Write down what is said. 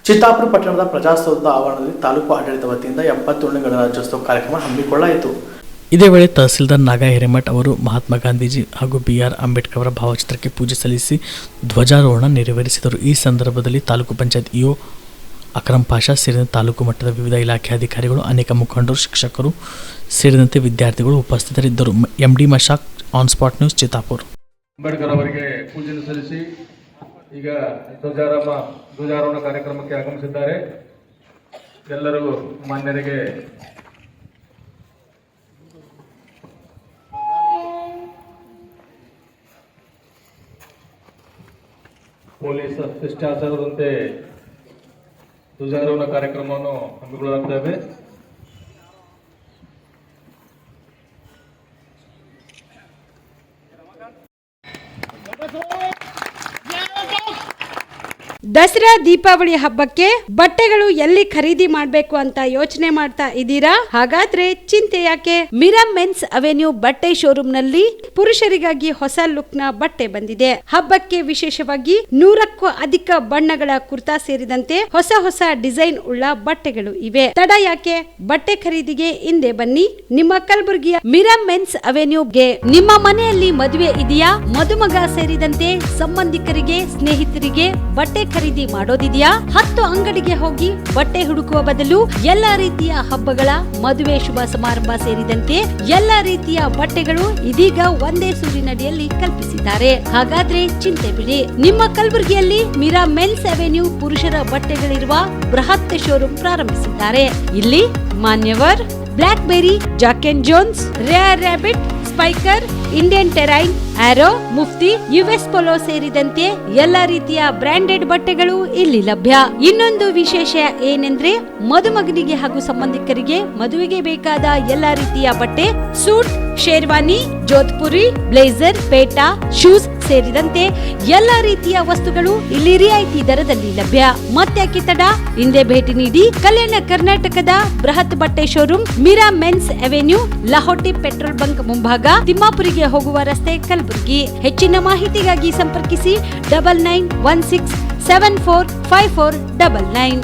ಚಿತ್ತಾಪುರ ಪಟ್ಟಣದ ಪ್ರಜಾಸೌಧ ಆವರಣದಲ್ಲಿ ತಾಲೂಕು ಆಡಳಿತ ವತಿಯಿಂದ 71ನೇ ಗಣರಾಜ್ಯೋತ್ಸವ ಕಾರ್ಯಕ್ರಮ ಹಮ್ಮಿಕೊಳ್ಳಲಾಯಿತು. ಇದೇ ವೇಳೆ ತಹಸೀಲ್ದಾರ್ ನಾಗಾ ಹಿರೇಮಠ್ ಅವರು ಮಹಾತ್ಮ ಗಾಂಧೀಜಿ ಹಾಗೂ BR ಅಂಬೇಡ್ಕರ್ ಅವರ ಭಾವಚಿತ್ರಕ್ಕೆ ಪೂಜೆ ಸಲ್ಲಿಸಿ ಧ್ವಜಾರೋಹಣ ನೆರವೇರಿಸಿದರು. ಈ ಸಂದರ್ಭದಲ್ಲಿ ತಾಲೂಕು ಪಂಚಾಯತ್ ಇಒ ಅಕ್ರಮ್ ಪಾಷಾ ಸೇರಿದಂತೆ ತಾಲೂಕು ಮಟ್ಟದ ವಿವಿಧ ಇಲಾಖೆ ಅಧಿಕಾರಿಗಳು, ಅನೇಕ ಮುಖಂಡರು, ಶಿಕ್ಷಕರು ಸೇರಿದಂತೆ ವಿದ್ಯಾರ್ಥಿಗಳು ಉಪಸ್ಥಿತರಿದ್ದರು. MD Mashak, on spot news, Chittapur. Ambedkar ಅವರಿಗೆ ಪೂಜೆ ಸಲ್ಲಿಸಿ ಈಗ ಧ್ವಜಾರೋಹಣ ಕಾರ್ಯಕ್ರಮಕ್ಕೆ ಆಗಮಿಸಿದ್ದಾರೆ. ಎಲ್ಲರಿಗೂ ಮಾನ್ಯರಿಗೆ ಪೊಲೀಸ್ ಶಿಷ್ಟಾಚಾರದಂತೆ ಧ್ವಜಾರೋಹಣ ಕಾರ್ಯಕ್ರಮವನ್ನು ಹಮ್ಮಿಕೊಳ್ಳಲಾಗುತ್ತದೆ. ದಸರಾ ದೀಪಾವಳಿ ಹಬ್ಬಕ್ಕೆ ಬಟ್ಟೆಗಳು ಎಲ್ಲಿ ಖರೀದಿ ಮಾಡಬೇಕು ಅಂತ ಯೋಚನೆ ಮಾಡ್ತಾ ಇದ್ದೀರಾ? ಹಾಗಾದ್ರೆ ಚಿಂತೆ ಯಾಕೆ? ಮಿರಾ ಮೆನ್ಸ್ ಅವೆನ್ಯೂ ಬಟ್ಟೆ ಶೋರೂಮ್ ನಲ್ಲಿ ಪುರುಷರಿಗಾಗಿ ಹೊಸ ಲುಕ್ ನ ಬಟ್ಟೆ ಬಂದಿದೆ. ಹಬ್ಬಕ್ಕೆ ವಿಶೇಷವಾಗಿ 100ಕ್ಕೂ ಅಧಿಕ ಬಣ್ಣಗಳ ಕುರ್ತಾ ಸೇರಿದಂತೆ ಹೊಸ ಡಿಸೈನ್ ಉಳ್ಳ ಬಟ್ಟೆಗಳು ಇವೆ. ತಡ ಯಾಕೆ? ಬಟ್ಟೆ ಖರೀದಿಗೆ ಹಿಂದೆ ಬನ್ನಿ. ನಿಮ್ಮ ಕಲಬುರಗಿಯ ಮಿರಾ ಮೆನ್ಸ್ ಅವೆನ್ಯೂಗೆ. ನಿಮ್ಮ ಮನೆಯಲ್ಲಿ ಮದುವೆ ಇದೆಯಾ? ಮದುಮಗ ಸೇರಿದಂತೆ ಸಂಬಂಧಿಕರಿಗೆ, ಸ್ನೇಹಿತರಿಗೆ ಬಟ್ಟೆ ಖರೀದಿ ಮಾಡೋದಿದೆಯಾ? 10 ಅಂಗಡಿಗೆ ಹೋಗಿ ಬಟ್ಟೆ ಹುಡುಕುವ ಬದಲು ಎಲ್ಲಾ ರೀತಿಯ ಹಬ್ಬಗಳ, ಮದುವೆ, ಶುಭ ಸಮಾರಂಭ ಸೇರಿದಂತೆ ಎಲ್ಲಾ ರೀತಿಯ ಬಟ್ಟೆಗಳು ಇದೀಗ ಒಂದೇ ಸೂರಿನಡಿಯಲ್ಲಿ ಕಲ್ಪಿಸಿದ್ದಾರೆ. ಹಾಗಾದ್ರೆ ಚಿಂತೆ ಬಿಡಿ. ನಿಮ್ಮ ಕಲಬುರಗಿಯಲ್ಲಿ ಮಿರಾ ಮೆನ್ಸ್ ಅವೆನ್ಯೂ ಪುರುಷರ ಬಟ್ಟೆಗಳಿರುವ ಬೃಹತ್ ಶೋರೂಮ್ ಪ್ರಾರಂಭಿಸಿದ್ದಾರೆ. ಇಲ್ಲಿ Manyavar, Blackberry, Jack and Jones, Rare Rabbit, Spykar, Indian Terrain, Arrow, Mufti, US Polo ಸೇರಿದಂತೆ ಎಲ್ಲಾ ರೀತಿಯ ಬ್ರಾಂಡೆಡ್ ಬಟ್ಟೆಗಳು ಇಲ್ಲಿ ಲಭ್ಯ. ಇನ್ನೊಂದು ವಿಶೇಷ ಏನೆಂದ್ರೆ, ಮದುಮಗನಿಗೆ ಹಾಗೂ ಸಂಬಂಧಿಕರಿಗೆ ಮದುವೆಗೆ ಬೇಕಾದ ಎಲ್ಲಾ ರೀತಿಯ ಬಟ್ಟೆ, ಸೂಟ್, ಶೇರ್ವಾನಿ, ಜೋಧ್ಪುರಿ, ಬ್ಲೇಸರ್, ಪೇಟಾ, ಶೂಸ್ ಸೇರಿದಂತೆ ಎಲ್ಲಾ ರೀತಿಯ ವಸ್ತುಗಳು ಇಲ್ಲಿ ರಿಯಾಯಿತಿ ದರದಲ್ಲಿ ಲಭ್ಯ. ಮತ್ತ್ಯಾಕೆ ತಡ? ಹಿಂದೆ ಭೇಟಿ ನೀಡಿ. ಕಲ್ಯಾಣ ಕರ್ನಾಟಕದ ಬೃಹತ್ ಬಟ್ಟೆ showroom Mira men's avenue, Lahoti petrol bunk ಮುಂಭಾಗ, ತಿಮ್ಮಾಪುರಿಗೆ ಹೋಗುವ ರಸ್ತೆ, ಕಲಬುರಗಿ. ಹೆಚ್ಚಿನ ಮಾಹಿತಿಗಾಗಿ ಸಂಪರ್ಕಿಸಿ 9916745499.